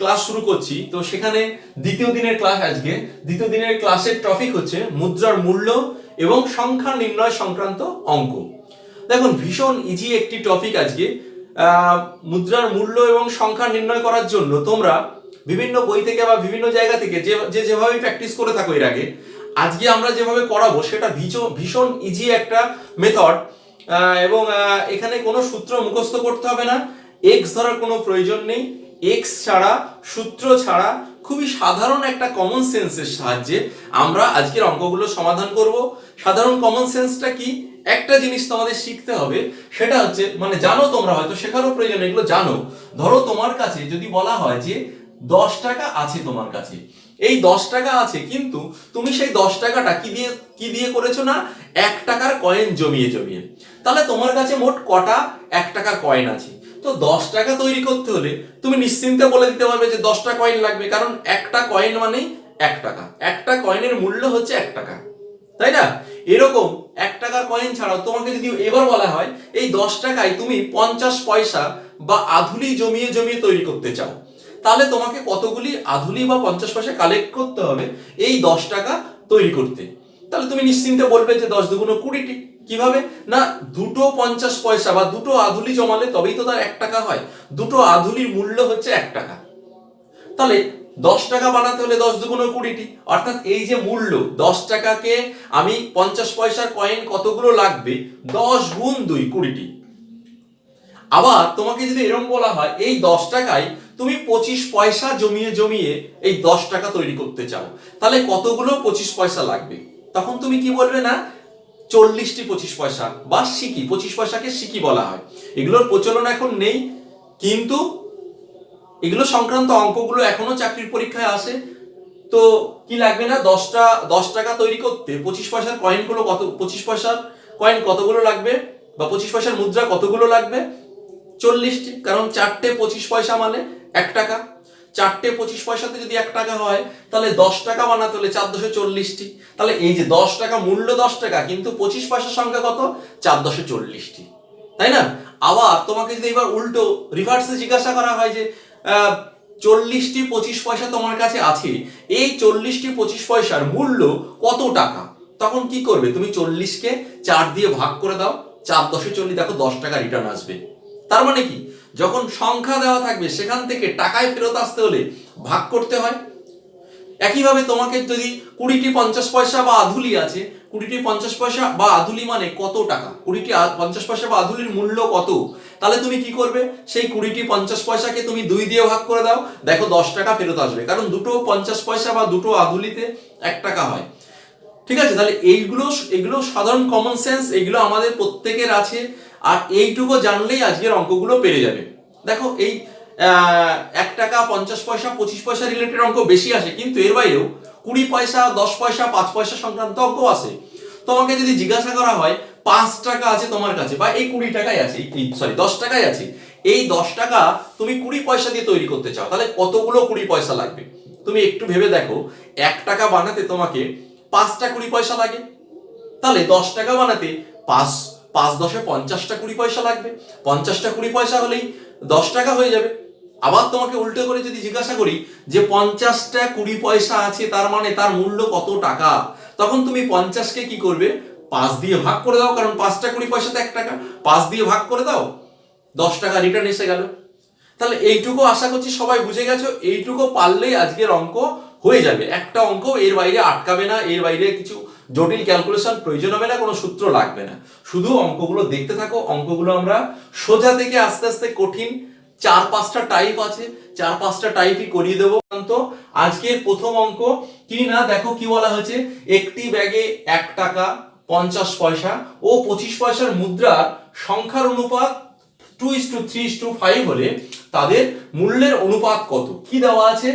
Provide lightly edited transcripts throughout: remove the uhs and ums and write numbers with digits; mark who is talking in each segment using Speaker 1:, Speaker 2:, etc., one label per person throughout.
Speaker 1: Class শুরু করছি। তো সেখানে দ্বিতীয় দিনের ক্লাস আজকে। দ্বিতীয় দিনের ক্লাসের টপিক হচ্ছে মুদ্রার মূল্য এবং সংখ্যা নির্ণয় সংক্রান্ত অঙ্ক। দেখুন, ভীষণ ইজি একটি টপিক আজকে। মুদ্রার মূল্য এবং সংখ্যা নির্ণয় করার জন্য তোমরা বিভিন্ন বই থেকে বা বিভিন্ন জায়গা থেকে যেভাবে প্র্যাকটিস করে থাকো এর আগে, আজকে আমরা যেভাবে করাবো সেটা ভীষণ ইজি একটা মেথড। এবং এখানে কোনো সূত্র মুখস্থ করতে হবে না, এক্স ধরার কোনো প্রয়োজন নেই। এক্স ছাড়া, সূত্র ছাড়া খুবই সাধারণ একটা কমন সেন্সের সাহায্যে আমরা আজকের অঙ্কগুলো সমাধান করব। সাধারণ কমন সেন্সটা কি? একটা জিনিস তোমাদের শিখতে হবে, সেটা হচ্ছে, মানে জানো তোমরা, হয়তো শেখারও প্রয়োজন, এগুলো জানো। ধরো তোমার কাছে যদি বলা হয় যে 10 টাকা আছে তোমার কাছে, এই 10 টাকা আছে, কিন্তু তুমি সেই 10 টাকাটা কি দিয়ে করেছো না, 1 টাকার কয়েন জমিয়ে জমিয়ে। তাহলে তোমার কাছে মোট কটা 1 টাকার কয়েন আছে? তো 10 টাকা তৈরি করতে হলে তুমি নিশ্চিন্তে বলে দিতে পারবে যে 10টা কয়েন লাগবে, কারণ একটা কয়েন মানেই 1 টাকা, একটা কয়েনের মূল্য হচ্ছে 1 টাকা, তাই না? এরকম 1 টাকার কয়েন ছাড়াও তোমাকে যদি এবার বলা হয় এই 10 টাকায় তুমি 50 পয়সা বা আধুলি জমিয়ে জমিয়ে তৈরি করতে চাও, তাহলে তোমাকে কতগুলি আধুলি বা 50 পয়সা কালেক্ট করতে হবে এই 10 টাকা তৈরি করতে? তাহলে তুমি নিশ্চিন্তে বলবে যে 10 দুগুণ 20টি। কিভাবে না, দুটো 50 পয়সা বা দুটো আধুলি জমালে তবেই তো তার 1 টাকা হয়। দুটো আধুলির মূল্য হচ্ছে 1 টাকা। তাহলে 10 টাকা বানাতে হলে 10 দুগুণ 20টি, অর্থাৎ এই যে মূল্য 10 টাকাকে আমি 50 পয়সার কয়েন কতগুলো লাগবে, 10 গুণ 2 20টি। আবার তোমাকে যদি এরকম বলা হয় এই 10 টাকায় তুমি 25 পয়সা জমিয়ে জমিয়ে এই 10 টাকা তৈরি করতে চাও, তাহলে কতগুলো 25 পয়সা লাগবে? তখন তুমি কি বলবে না, 40টি 25 পয়সা বা সিকি, 25 পয়সাকে সিকি বলা হয়। এগুলোর প্রচলন এখন নেই, কিন্তু এগুলো সংক্রান্ত অঙ্কগুলো এখনো চাকরির পরীক্ষায় আসে। তো কি লাগবে না, 10 টাকা তৈরি করতে 25 পয়সার কয়েনগুলো কত, 25 পয়সার কয়েন কতগুলো লাগবে, বা 25 পয়সার মুদ্রা কতগুলো লাগবে? 40টি, কারণ 4টে 25 পয়সা মানে 1 টাকা। 4টে 25 পয়সাতে যদি 1 টাকা হয়, তাহলে 10 টাকা বানাতে হলে 4×10 = 40টি। তাহলে এই যে 10 টাকা মূল্য 10 টাকা, কিন্তু 25 পয়সার সংখ্যা কত, 4×10 = 40টি, তাই না? আবার তোমাকে যদি এবার উল্টো রিভার্সে জিজ্ঞাসা করা হয় যে 40টি 25 পয়সা তোমার কাছে আছে, এই 40টি 25 পয়সার মূল্য কত টাকা, তখন কি করবে? তুমি 40কে 4 দিয়ে ভাগ করে দাও, 4×10 = 40, দেখো 10 টাকা রিটার্ন আসবে। তার মানে কি, যখন সংখ্যা দেওয়া থাকবে সেখান থেকে টাকায় ফেরত আসতে হলে ভাগ করতে হয়। একইভাবে তোমাকে যদি 20টি 50 পয়সা বা আধুলি আছে, 20টি 50 পয়সা বা আধুলি মানে কত টাকা, 20টি 50 পয়সা বা আধুলির মূল্য কত, তাহলে তুমি কি করবে? সেই 20টি 50 পয়সাকে তুমি 2 দিয়ে ভাগ করে দাও, দেখো 10 টাকা ফেরত আসবে, কারণ দুটো 50 পয়সা বা দুটো আধুলিতে 1 টাকা হয়। ঠিক আছে? তাহলে এগুলো সাধারণ কমন সেন্স, এগুলো আমাদের প্রত্যেকের আছে। আর এইটুকু জানলেই আজকের অঙ্কগুলো পেরে যাবে। দেখো, এই 1 টাকা 50 পয়সা 25 পয়সা রিলেটেড অঙ্ক বেশি আসে, কিন্তু এর বাইরেও 20 পয়সা 10 পয়সা 5 পয়সা সংক্রান্ত অঙ্ক আসে। তোমাকে যদি জিজ্ঞাসা করা হয় 5 টাকা আছে তোমার কাছে, বা এই 20 টাকায় আছে, এই 10 টাকায় আছে, এই 10 টাকা তুমি 20 পয়সা দিয়ে তৈরি করতে চাও, তাহলে কতগুলো 20 পয়সা লাগবে? তুমি একটু ভেবে দেখো, 1 টাকা বানাতে তোমাকে 5টা 20 পয়সা লাগে, তাহলে 10 টাকা বানাতে 5 5 10 50টা 20 পয়সা লাগবে। 50টা 20 পয়সা হলেই 10 টাকা হয়ে যাবে। আবার তোমাকে উল্টো করে যদি জিজ্ঞাসা করি যে 50টা 20 পয়সা আছে, তার মানে তার মূল্য কত টাকা, তখন তুমি 50কে কি করবে, 5 দিয়ে ভাগ করে দাও, কারণ 5টা 20 পয়সাতে 1 টাকা, 5 দিয়ে ভাগ করে দাও, 10 টাকা রিটার্ন এসে গেল। তাহলে এইটুকু আশা করছি সবাই বুঝে গেছো। এইটুকু পারলেই আজকের অঙ্ক হয়ে যাবে। একটা অঙ্ক এর বাইরে আটকাবে না, এর বাইরে কিছু জটিল ক্যালকুলেশন প্রয়োজন হবে না, কোনো সূত্র লাগবে না। শুধু অঙ্কগুলো দেখতে থাকো। অঙ্কগুলো আমরা সোজা থেকে আস্তে আস্তে কঠিন 4-5টা টাইপ আছে, 4-5টা টাইপই করিয়ে দেবো। তো আজকের প্রথম অঙ্ক কি না, দেখো কি বলা হয়েছে, একটি ব্যাগে 1 টাকা 50 পয়সা ও 25 পয়সার মুদ্রার সংখ্যার অনুপাত 2:3:5 হলে তাদের মূল্যের অনুপাত কত? কি দেওয়া আছে,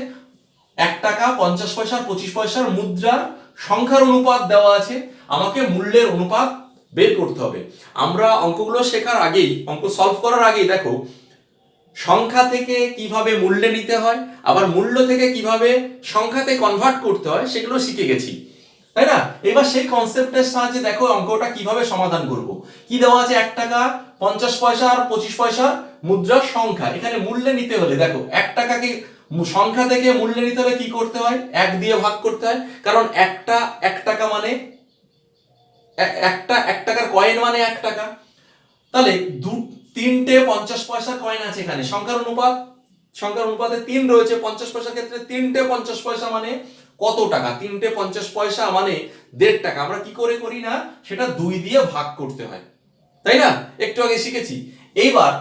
Speaker 1: 1 টাকা 50 পয়সা 25 পয়সার মুদ্রার সংখ্যার অনুপাত দেওয়া আছে, আমাকে মূল্যের অনুপাত বের করতে হবে। আমরা অঙ্কগুলো শেখার আগেই, অঙ্ক সলভ করার আগেই দেখো, সংখ্যা থেকে কিভাবে মূল্যে নিতে হয়, আবার মূল্য থেকে কিভাবে সংখ্যাতে কনভার্ট করতে হয়, সেগুলো শিখে গেছি। তাই না? এবার সেই কনসেপ্টের সাহায্যে দেখো অঙ্কটা কিভাবে সমাধান করব। কি দেওয়া আছে, 1 টাকা 50 পয়সা আর 25 পয়সা মুদ্রার সংখ্যা। এখানে মূল্যে নিতে হলে দেখো 1 টাকাকে সংখ্যা থেকে মূল্যে নিতে হলে কি করতে হয়, 1 দিয়ে ভাগ করতে হয়, কারণ 1 টাকা মানে একটা 1 টাকার কয়েন মানে 1 টাকা। তাহলে তিনটে 50 পয়সার কয়েন আছে এখানে, সংখ্যার অনুপাতে 3 রয়েছে, 50 পয়সার ক্ষেত্রে তিনটে 50 পয়সা মানে কত টাকা, তিনটে 50 পয়সা মানে 1.5 টাকা। আমরা কি করে করি না, সেটা 2 দিয়ে ভাগ করতে হয়, তাই না? একটু আগে শিখেছি। এইবার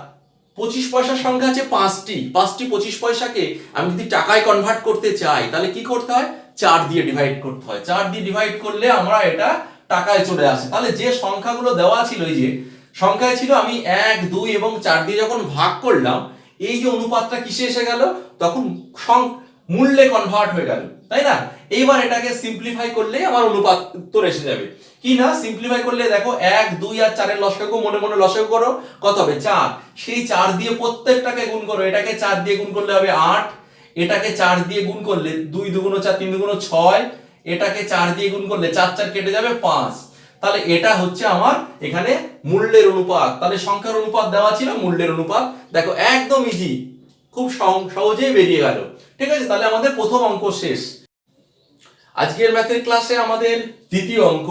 Speaker 1: 25 পয়সার সংখ্যা আছে 5টি 25 পয়সাকে আমি যদি টাকায় কনভার্ট করতে চাই তাহলে কি করতে হয়, 4 দিয়ে ডিভাইড করতে হয়। 4 দিয়ে ডিভাইড করলে আমরা এটা টাকায় চলে আসে। তাহলে যে সংখ্যাগুলো দেওয়া ছিল, এই যে সংখ্যায় ছিল, আমি 1 2 এবং 4 দিয়ে যখন ভাগ করলাম, এই যে অনুপাতটা কিসে এসে গেল, তখন মূল্যে কনভার্ট হয়ে গেল, তাই না? এইবার এটাকে সিম্পলিফাই করলে আমার অনুপাত উত্তর এসে যাবে। কি না, সিম্পলিফাই করলে দেখো 1 2 আর 4 এর লসাগু মনে মনে লসাগু করো, কত হবে 4। সেই 4 দিয়ে প্রত্যেকটাকে গুণ করো, এটাকে 4 দিয়ে গুণ করলে হবে 8, এটাকে 4 দিয়ে গুণ করলে 2 2 4 3 2 6, এটাকে 4 দিয়ে গুণ করলে 4 4 কেটে যাবে 5। তাহলে এটা হচ্ছে আমার এখানে মূল্যের অনুপাত। তাহলে সংখ্যার অনুপাত দেওয়া ছিল, মূল্যের অনুপাত দেখো একদম ইজি, খুব সহজেই বেরিয়ে গেল। ঠিক আছে, তাহলে আমাদের প্রথম অঙ্ক শেষ। আজকের ম্যাথের ক্লাসে আমাদের দ্বিতীয় অঙ্ক,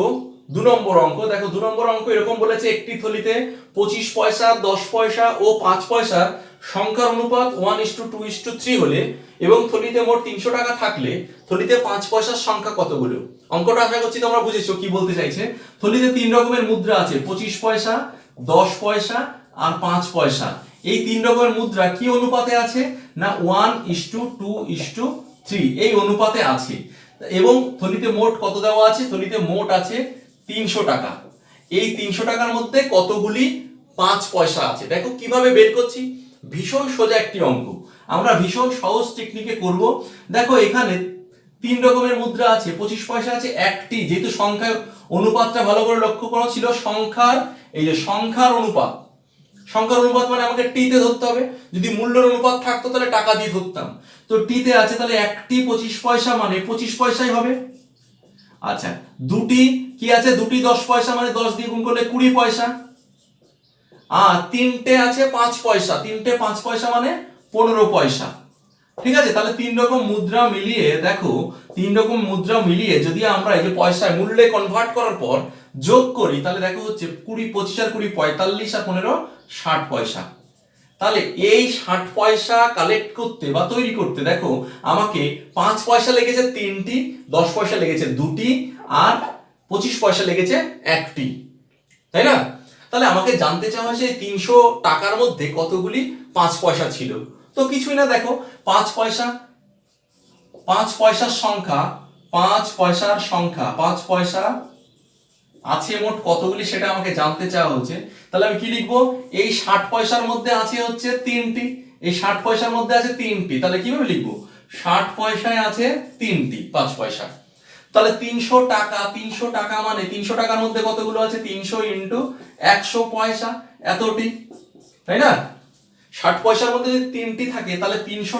Speaker 1: 2 নম্বর অঙ্ক। দেখো 2 নম্বর অঙ্ক এরকম বলেছে, একটি থলিতে 25 পয়সা 10 পয়সা ও 5 পয়সা সংখ্যার অনুপাত 1:2:3 হলে এবং থলিতে মোট 300 টাকা থাকলে থলিতে 5 পয়সার সংখ্যা কতগুলো। অঙ্কটা আশা করছি তোমরা বুঝেছো কি বলতে চাইছে। থলিতে 3 রকমের মুদ্রা আছে, 25 পয়সা 10 পয়সা আর 5 পয়সা। এই 3 রকমের মুদ্রা কি অনুপাতে আছে না 1:2:3 এই অনুপাতে আছে। এবং থলিতে মোট কত দেওয়া আছে, থলিতে মোট আছে 300 টাকা। এই 300 টাকার মধ্যে কতগুলি 5 পয়সা আছে। দেখো কিভাবে বের করছি, ভীষণ সোজা একটি অঙ্ক, আমরা ভীষণ সহজ টেকনিকে করব। দেখো এখানে 3 রকমের মুদ্রা আছে, 25 পয়সা আছে একটি, যেহেতু সংখ্যার অনুপাতটা ভালো করে লক্ষ্য করা ছিল, সংখ্যার এই যে সংখ্যার অনুপাত মানে আমাকে টি তে ধরতে হবে। যদি মূল্যের অনুপাত থাকতো তাহলে টাকা দিয়ে ধরতাম, তো টি তে আছে, তাহলে একটি 25 পয়সা মানে 25 পয়সাই হবে। আচ্ছা, দুটি কি আছে, দুটি 10 পয়সা মানে 10 দিয়ে গুণ করলে 20 পয়সা। আর তিনটে আছে 5 পয়সা, তিনটে 5 পয়সা মানে 15 পয়সা। ঠিক আছে, তাহলে 3 রকম মুদ্রা মিলিয়ে দেখো, 3 রকম মুদ্রা মিলিয়ে যদি আমরা এই যে পয়সায় মূল্যে কনভার্ট করার পর যোগ করি, তাহলে দেখো হচ্ছে 20 25 আর 20 45 আর 15 60 পয়সা। তাহলে এই 60 পয়সা কালেক্ট করতে বা তৈরি করতে দেখো আমাকে 5 পয়সা লেগেছে 3টি, 10 পয়সা লেগেছে 2টি আর 25 পয়সা লেগেছে 1টি, তাই না? তাহলে আমাকে জানতে চাওয়া হয়েছে 300 টাকার মধ্যে কতগুলি 5 পয়সা ছিল। তো কিছুই না, দেখো 5 পয়সার সংখ্যা, 5 পয়সা আছে মোট কতগুলি সেটা আমাকে জানতে চাওয়া হচ্ছে। তাহলে আমি কি লিখবো, এই 60 পয়সার মধ্যে আছে হচ্ছে 3টি, এই 60 পয়সার মধ্যে আছে 3টি, তাহলে কিভাবে লিখবো, 60 পয়সায় আছে 3টি 5 পয়সা। তাহলে 300 টাকা মানে 300 টাকার মধ্যে কতগুলো আছে, 300 ইন্টু 100 পয়সা এতটি, তাই না? 60 পয়সার মধ্যে যদি 3টি থাকে তাহলে 300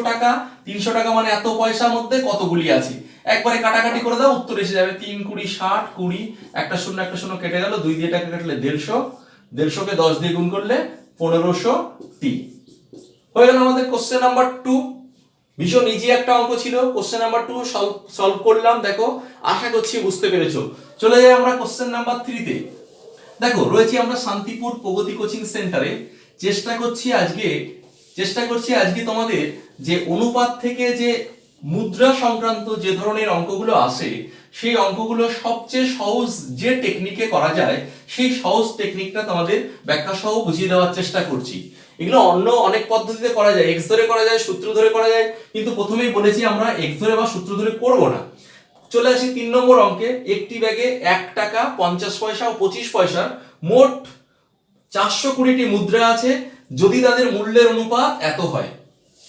Speaker 1: টাকা মানে এত পয়সার মধ্যে কতগুলি আছে। একবারে কাটাকাটি করে দাও, উত্তর এসে যাবে 3 20 60 20, একটা শূন্য কেটে গেল, 2 দিয়ে টাকা কাটলে 150, 150 কে 10 দিয়ে গুণ করলে 1500টি হয়ে গেল আমাদের কোশ্চেন নাম্বার 2। ভীষণ ইজি একটা অঙ্ক ছিল, কোশ্চেন নাম্বার 2 সলভ করলাম। দেখো আশা করছি বুঝতে পেরেছো। চলে যাই আমরা কোশ্চেন নাম্বার 3 তে। দেখো রয়েছি আমরা শান্তিপুর প্রগতি কোচিং সেন্টারে। চেষ্টা করছি আজকে তোমাদের যে অনুপাত থেকে যে মুদ্রা সংক্রান্ত যে ধরনের অঙ্কগুলো আসে, সেই অঙ্কগুলো সবচেয়ে সহজ যে টেকনিকে করা যায় সেই সহজ টেকনিকটা তোমাদের ব্যাখ্যা সহ বুঝিয়ে দেওয়ার চেষ্টা করছি। এগুলো অন্য অনেক পদ্ধতিতে করা যায়, এক্স ধরে করা যায়, সূত্র ধরে করা যায়, কিন্তু প্রথমেই বলেছি আমরা এক্স ধরে বা সূত্র ধরে করব না। চলে আসি 3 নম্বর অঙ্কে। একটি ব্যাগে 1 টাকা 50 পয়সা ও 25 পয়সার মোট 420টি মুদ্রা আছে। যদি তাদের মূল্যের অনুপাত এত হয়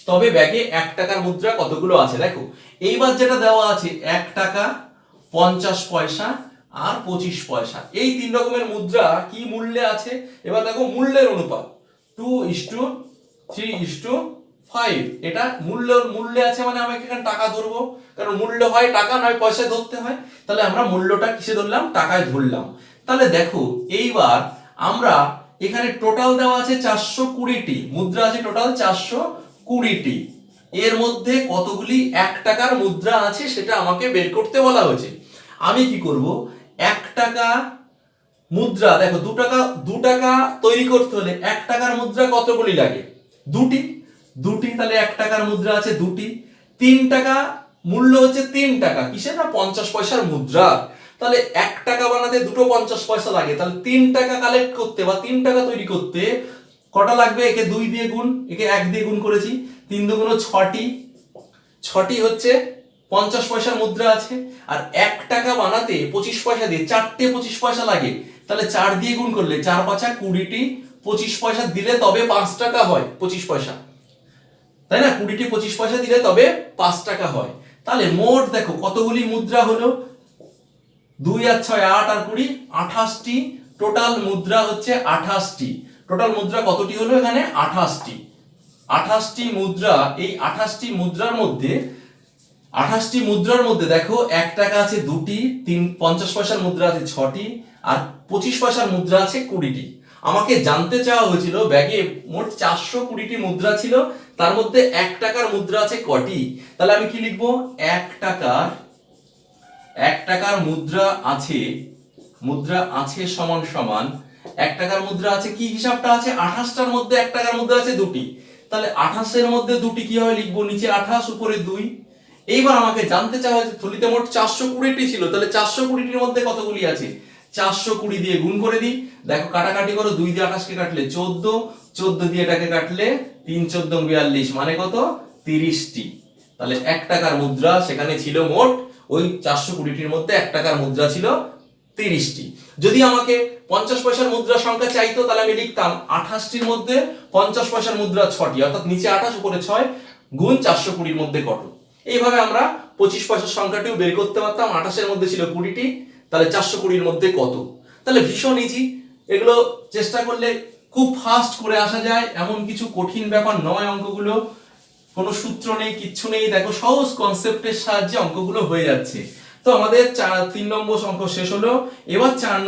Speaker 1: তবে ব্যাগে 1 টাকার মুদ্রা কতগুলো আছে। দেখো এইবার যেটা দেওয়া আছে 1 টাকা 50 পয়সা আর 25 পয়সা, এই 3 রকমের মুদ্রা কি মূল্যে আছে। এবার দেখো মূল্যের অনুপাত 2:3:5, 5। এটা মূল্যে আছে মানে আমাকে এখানে টাকা ধরবো, কারণ মূল্য হয় টাকা, নয় পয়সায় ধরতে হয়। তাহলে আমরা মূল্যটা কিসে ধরলাম? টাকায় ধরলাম। তাহলে দেখো এইবার আমরা এখানে টোটাল দেওয়া আছে 420টি মুদ্রা আছে, টোটাল 420টি। এর মধ্যে কতগুলি 1 টাকার মুদ্রা আছে সেটা আমাকে বের করতে বলা হয়েছে। আমি কি করব, 1 টাকা মুদ্রা, দেখো 2 টাকা তৈরি করতে হলে 1 টাকার মুদ্রা কতগুলি লাগে? দুটি। তাহলে 1 টাকার মুদ্রা আছে দুটি। 3 টাকা মূল্য হচ্ছে 3 টাকা, কিসের না 50 পয়সার মুদ্রা। তাহলে 1 টাকা বানাতে দুটো 50 পয়সা লাগে। তাহলে 3 টাকা কালেক্ট করতে বা 3 টাকা তৈরি করতে কটা লাগবে? একে 2 দিয়ে গুণ, একে 1 দিয়ে গুণ করেছি, 3 দুগুণ 6টি হচ্ছে 50 পয়সার মুদ্রা আছে। আর 1 টাকা বানাতে 25 পয়সা দিয়ে 4টে 25 পয়সা লাগে। তাহলে 4 দিয়ে গুণ করলে 4 5 20টি 25 পয়সা দিলে তবে 5 টাকা হয় 25 পয়সা, তাই না? 20টি 25 পয়সা দিলে তবে 5 টাকা হয়। তাহলে মোট দেখো কতগুলি মুদ্রা হলো, 2 আর 6 8 আর 20 28টি। টোটাল মুদ্রা হচ্ছে 28টি। টোটাল মুদ্রা কতটি হলো এখানে? 28টি। 28টি মুদ্রা। এই 28টি মুদ্রার মধ্যে দেখো 1 টাকা আছে দুটি, 50 পয়সার মুদ্রা আছে 6টি, আর 25 পয়সার মুদ্রা আছে 20টি। আমাকে জানতে চাওয়া হয়েছিল ব্যাগে মোট 420টি মুদ্রা ছিল, তার মধ্যে 1 টাকার মুদ্রা আছে কটি। তাহলে আমি কি লিখবো? 1 টাকার মুদ্রা আছে সমান সমান 1 টাকার মুদ্রা আছে, কি হিসাবটা আছে? 28টার মধ্যে 1 টাকার মুদ্রা আছে দুটি। তাহলে 28 এর মধ্যে দুটি কিভাবে লিখবো? নিচে 28 উপরে 2। এইবার আমাকে জানতে চাওয়া হয়েছে থলিতে মোট 420টি ছিল, তাহলে 420টির মধ্যে কতগুলি আছে? 420 দিয়ে গুণ করে দিই। দেখো কাটাকাটি করো, 2 দিয়ে 28 কে কাটলে 14, 14 দিয়ে এটাকে কাটলে 3 14 42, মানে কত? 30টি। তাহলে 1 টাকার মুদ্রা সেখানে ছিল মোট, ওই 420টির মধ্যে 1 টাকার মুদ্রা ছিল 30টি। যদি আমাকে 50 পয়সার মুদ্রার সংখ্যা চাইতো তাহলে আমি লিখতাম 28টির মধ্যে 50 পয়সার মুদ্রা 6টি, অর্থাৎ নিচে 28 উপরে 6 গুণ 420র মধ্যে কত। এইভাবে আমরা 25 পয়সার সংখ্যাটিও বের করতে পারতাম। 28 এর মধ্যে ছিল 20টি, তাহলে 420 মধ্যে কত। তাহলে ভীষণ ইজি, এগুলো চেষ্টা করলে খুব ফাস্ট করে আসা যায়, এমন কিছু কঠিন ব্যাপার নয়। অঙ্কগুলো কোনো সূত্র নেই, কিচ্ছু নেই, দেখো সহজ কনসেপ্টের সাহায্যে অঙ্কগুলো হয়ে যাচ্ছে। তো আমাদের 3 নম্বর অঙ্ক শেষ হলো। এবার 4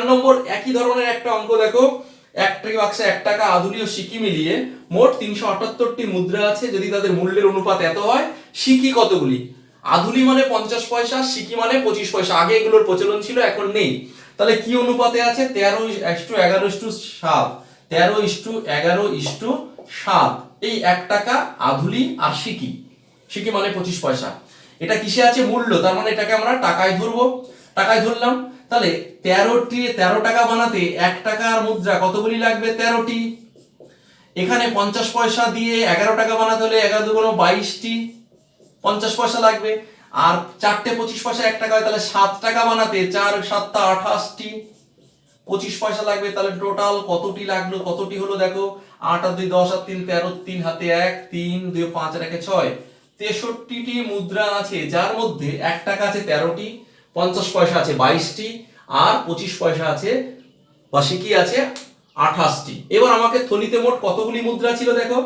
Speaker 1: নম্বর একই ধরনের একটা অঙ্ক। দেখো 1 টাকা বাক্সে 1 টাকা, আধুলি ও সিকি মিলিয়ে মোট 378টি মুদ্রা আছে। যদি তাদের মূল্যের অনুপাত এত হয়, সিকি কতগুলি? আধুলি মানে 50 পয়সা, সিকি মানে 25 পয়সা। আগে এগুলোর প্রচলন ছিল, এখন নেই। তাহলে কি অনুপাতে আছে? 13:11:7। 13:11:7। এই 1 টাকা, আধুলি আর সিকি মানে 25 পয়সা। এটা কিসে আছে? মূল্য, তার মানে এটাকে আমরা টাকায় ধরবো। টাকায় ধরলাম। তাহলে 13 টাকা বানাতে 1 টাকার মুদ্রা কতগুলি লাগবে? 13টি। এখানে 50 পয়সা দিয়ে 11 টাকা বানাতে হলে 11 দুগুণ 22টি 50 পয়সা লাগবে। আর 4টে 25 পয়সা 1 টাকা হয়, তাহলে 7 টাকা বানাতে 4 7 28টি 25 পয়সা লাগবে। তাহলে টোটাল কতটি লাগলো? কতটি হলো দেখো, 8 আর 2 10 আর 3 13, 3 হাতে 1, 3 2 5 আর 1 6, 63টি মুদ্রা আছে, যার মধ্যে 1 টাকা আছে 13টি, 50 পয়সা আছে 22টি, আর 25 পয়সা আছে বা সিকি আছে 28টি। এবার আমাকে থলিতে মোট কতগুলি মুদ্রা ছিল দেখো।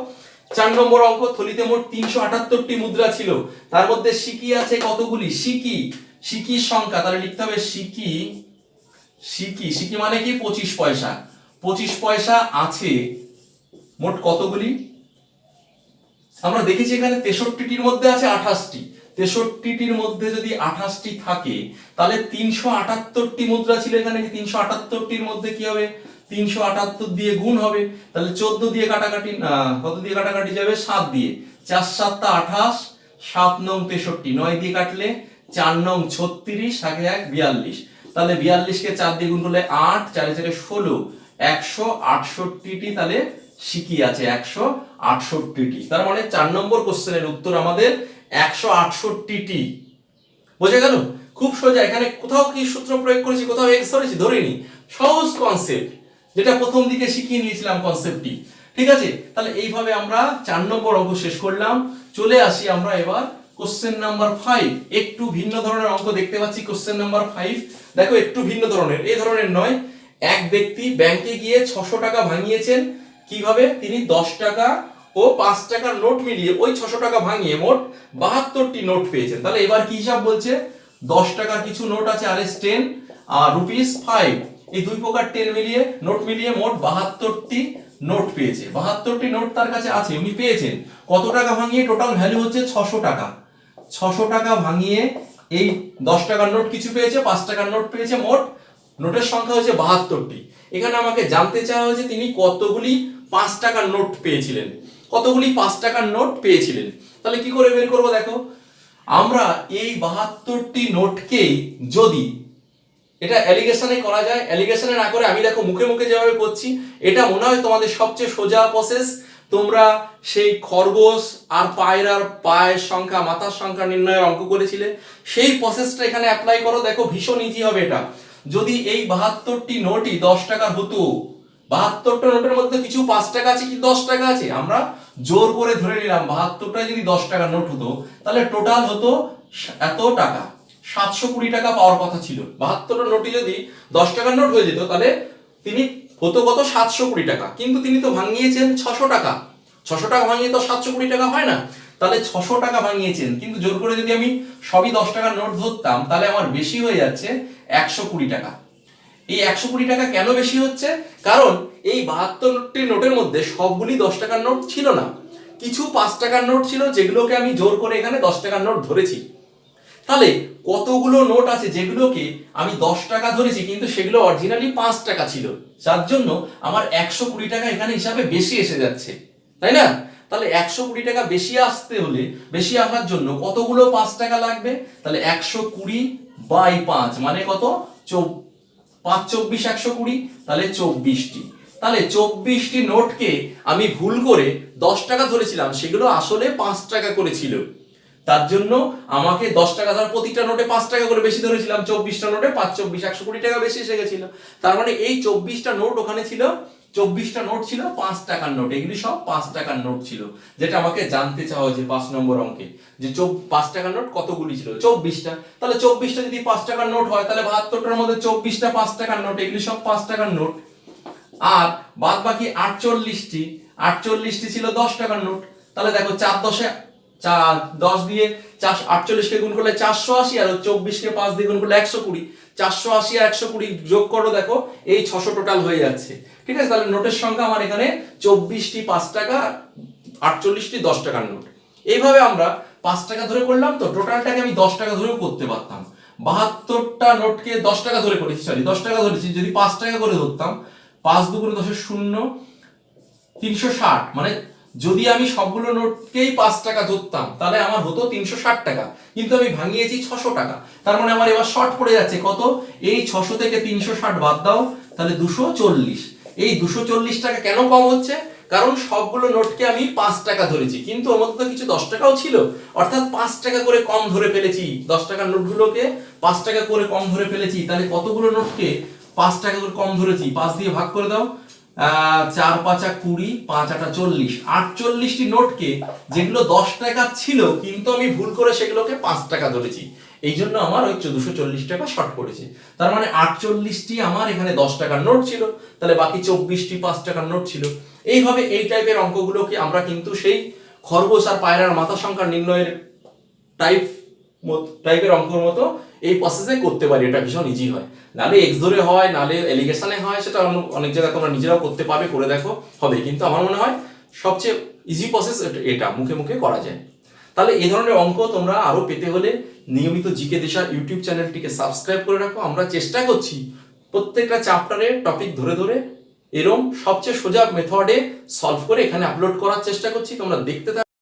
Speaker 1: 4 নম্বর অঙ্ক, থলিতে মোট 378টি মুদ্রা ছিল, তার মধ্যে সিকি আছে কতগুলি? সিকির সংখ্যা, তাহলে লিখতে হবে সিকি মানে কি? 25 পয়সা। 25 পয়সা আছে মোট কতগুলি? আমরা দেখেছি এখানে 63টির মধ্যে আছে 28টি। 63টির মধ্যে যদি 28টি থাকে, তাহলে 378টি মুদ্রা ছিল এখানে। 378টির মধ্যে কি হবে? 378 দিয়ে গুণ হবে। তাহলে 14 দিয়ে কাটাকাটি, কত দিয়ে কাটাকাটি যাবে? 7 দিয়ে। 4 7 28, 7 9 63, 9 দিয়ে কাটলে 4 9 36, আগে 1 42। তাহলে 42 কে 4 দিয়ে গুণ করলে 8, 4 4 16, 168টি। তাহলে সিকি আছে 168টি। তার মানে 4 নম্বর কোশ্চেনের উত্তর আমাদের 168টি। বোঝা গেল? খুব সোজা। এখানে কোথাও কি সূত্র প্রয়োগ করেছি, কোথাও এক্স ধরেছি? ধরিনি। সহজ কনসেপ্ট, যেটা প্রথম দিকে শিখিয়ে নিয়েছিলাম কনসেপ্টটি। ঠিক আছে? তাহলে এইভাবে আমরা 4 নম্বর অঙ্ক শেষ করলাম। চলে আসি আমরা এবার কোশ্চেন নাম্বার 5। একটু ভিন্ন ধরনের অঙ্ক দেখতে পাচ্ছি। কোশ্চেন নাম্বার 5 দেখো, একটু ভিন্ন ধরনের, এই ধরনের নয়। এক ব্যক্তি ব্যাংকে গিয়ে 600 টাকা ভাঙিয়েছেন। কিভাবে? তিনি 10 টাকা ও 5 টাকার নোট মিলিয়ে ওই 600 টাকা ভাঙিয়ে মোট 72টি নোট পেয়েছেন। তাহলে এবার কি হিসাব বলছে, 10 টাকার কিছু নোট আছে RS10 আর ₹5, এই দুই প্রকার 10 মিলিয়ে নোট মিলিয়ে মোট 72টি নোট পেয়েছে। 72টি নোট তার কাছে আছে, উনি পেয়েছেন। কত টাকা ভাঙিয়ে? টোটাল ভ্যালু হচ্ছে 600 টাকা। 600 টাকা ভাঙিয়ে এই 10 টাকার নোট কিছু পেয়েছে, 5 টাকার নোট পেয়েছে, মোট নোটের সংখ্যা হচ্ছে 72টি। এখানে আমাকে জানতে চাওয়া হয়েছে তিনি কতগুলি 5 টাকার নোট পেয়েছিলেন, কতগুলি 5 টাকার নোট পেয়েছিলেন। তাহলে কি করে বের করবো? দেখো, আমরা এই 72টি নোটকেই যদি এটা অ্যালিগেশনে করা যায়, অ্যালিগেশনে না করে আমি দেখো মুখে মুখে যেভাবে করছি, এটা মনে হয় তোমাদের সবচেয়ে সোজা প্রসেস। তোমরা সেই খরগোশ আর পায়রার পায়ের সংখ্যা, মাথার সংখ্যা নির্ণয়ের অঙ্ক করেছিলে, সেই প্রসেসটা এখানে অ্যাপ্লাই করো, দেখো ভীষণ ইজি হবে এটা। যদি এই 72টি নোটই 10 টাকার হতো, 72টা নোটের মধ্যে কিছু 5 টাকা আছে, কি 10 টাকা আছে, আমরা জোর করে ধরে নিলাম 72টা যদি 10 টাকার নোট হতো, তাহলে টোটাল হতো এত টাকা, 720 টাকা পাওয়ার কথা ছিল। 72টা নোটই যদি 10 টাকার নোট হয়ে যেত, তাহলে তিনি হতো কত, 720 টাকা। কিন্তু তিনি তো ভাঙিয়েছেন 600 টাকা, 600 টাকা ভাঙিয়ে তো 720 টাকা হয় না। তাহলে 600 টাকা ভাঙিয়েছেন, কিন্তু জোর করে যদি আমি সবই 10 টাকার নোট ধরতাম, তাহলে আমার বেশি হয়ে যাচ্ছে 120 টাকা। এই 120 টাকা কেন বেশি হচ্ছে? কারণ এই 72টি নোটের মধ্যে সবগুলি 10 টাকার নোট ছিল না, কিছু 5 টাকার নোট ছিল, যেগুলোকে আমি জোর করে এখানে 10 টাকার নোট ধরেছি। তাহলে কতগুলো নোট আছে যেগুলোকে আমি 10 টাকা ধরেছি, কিন্তু সেগুলো অরিজিনালি 5 টাকা ছিল, যার জন্য আমার 120 টাকা এখানে হিসাবে বেশি এসে যাচ্ছে, তাই না? তাহলে 120 টাকা বেশি আসতে হলে, বেশি আসার জন্য কতগুলো 5 টাকা লাগবে? তাহলে 120/5 মানে কত, 5 24 120, তাহলে 24টি। তাহলে 24টি নোটকে আমি ভুল করে 10 টাকা ধরেছিলাম, সেগুলো আসলে 5 টাকা করেছিল। তার জন্য আমাকে 10 টাকা ধর, প্রতিটা নোটে 5 টাকা করে বেশি ধরেছিলাম, 24টা নোটে 5 24 120 টাকা বেশি এসে গেছিল। তার মানে এই 24টা নোট ওখানে ছিল, 24টা নোট ছিল 5 টাকার নোট, এগুলি সব 5 টাকার নোট ছিল, যেটা আমাকে জানতে চাওয়া হয়েছে 5 নম্বর অঙ্কে, যে 5 টাকার নোট কতগুলি ছিল, 24টা। তাহলে 24টা যদি 5 টাকার নোট হয়, তাহলে 72টার মধ্যে 24টা 5 টাকার নোট, এগুলি সব 5 টাকার নোট। আর বাদ বাকি 48টি ছিল 10 টাকার নোট। তাহলে দেখো 4 10 10 দিয়ে 48 কে গুণ করলে 480, আর 24 কে 5 দিয়ে গুণ করলে 120, 480 আর 120 যোগ করো, দেখো এই 600 টোটাল হয়ে যাচ্ছে। ঠিক আছে, তাহলে নোটের সংখ্যা আমার এখানে 24টি 5 টাকা, 48টি 10 টাকার নোট। এইভাবে আমরা 5 টাকা ধরে করলাম, তো টোটালটাকে আমি 10 টাকা ধরেও করতে পারতাম। 72টা নোটকে 10 টাকা ধরে করেছি, 10 টাকা ধরেছি, যদি 5 টাকা করে ধরতাম, 5 2 10 0 360, মানে যদি আমি সবগুলো নোটকেই 5 টাকা ধরতাম, তাহলে আমার হতো 360 টাকা, কিন্তু আমি ভাঙিয়েছি 600 টাকা। তার মানে আমার এবার শর্ট পড়ে যাচ্ছে কত, এই 600 থেকে 360 বাদ দাও, তাহলে 240। এই 240 টাকা কেন কম হচ্ছে? কারণ সবগুলো নোটকে আমি 5 টাকা ধরেছি, কিন্তু ওর মধ্যে কিছু 10 টাকাও ছিল, অর্থাৎ 5 টাকা করে কম ধরে ফেলেছি। 10 টাকার নোটগুলোকে 5 টাকা করে কম ধরে ফেলেছি। তাহলে কতগুলো নোটকে 5 টাকা করে কম ধরেছি? 5 দিয়ে ভাগ করে দাও, 4 5 20, 5 8 40, 48টি নোটকে, যেগুলো 10 টাকা ছিল, কিন্তু আমি ভুল করে সেগুলোকে 5 টাকা ধরেছি, এই জন্য আমার ওই 240 টাকা শর্ট পড়েছে। তার মানে 48টি আমার এখানে 10 টাকার নোট ছিল, তাহলে বাকি 24টি 5 টাকার নোট ছিল। এইভাবে এই টাইপের অঙ্কগুলোকে আমরা কিন্তু সেই খরগোশ আর পায়রার মাথা সংখ্যা নির্ণয়ের টাইপের অঙ্কর মতো এই প্রসেসে করতে পারি। এটা ভীষণ ইজি হয়, নালে এক্স ধরে হয়, নালে এলিগেশনে হয়, সেটা অনেক জায়গায় তোমরা নিজেরাও করতে পারবে, করে দেখো হবে। কিন্তু আমার মনে হয় সবচেয়ে ইজি প্রসেস এটা, মুখে মুখে করা যায়। তাহলে এই ধরনের অঙ্ক তোমরা আরো পেতে হলে নিয়মিত জিকে দেশা ইউটিউব চ্যানেলটিকে সাবস্ক্রাইব করে রাখো। আমরা চেষ্টা করছি প্রত্যেকটা চ্যাপ্টারের টপিক ধরে ধরে এরকম সবচেয়ে সোজা মেথডে সলভ করে এখানে আপলোড করার চেষ্টা করছি। তোমরা দেখতে থাকো।